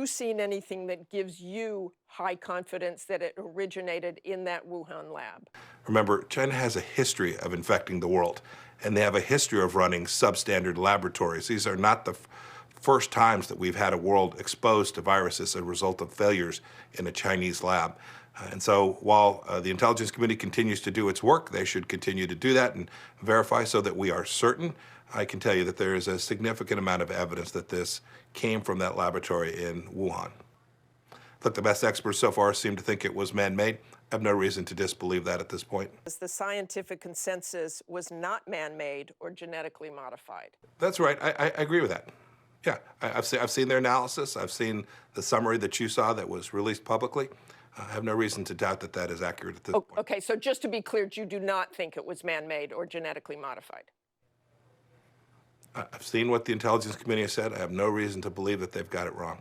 seen anything that gives you high confidence that it originated in that Wuhan lab? Remember, China has a history of infecting the world, and they have a history of running substandard laboratories. These are not the first times that we've had a world exposed to viruses as a result of failures in a Chinese lab. And so while the intelligence community continues to do its work, they should continue to do that and verify so that we are certain. I can tell you that there is a significant amount of evidence that this came from that laboratory in Wuhan. Look, the best experts so far seem to think it was man-made. I have no reason to disbelieve that at this point. The scientific consensus was not man-made or genetically modified. That's right. I agree with that. Yeah, I've seen their analysis. I've seen the summary that you saw that was released publicly. I have no reason to doubt that that is accurate at this point. Okay, so just to be clear, you do not think it was man-made or genetically modified? I've seen what the intelligence community has said. I have no reason to believe that they've got it wrong.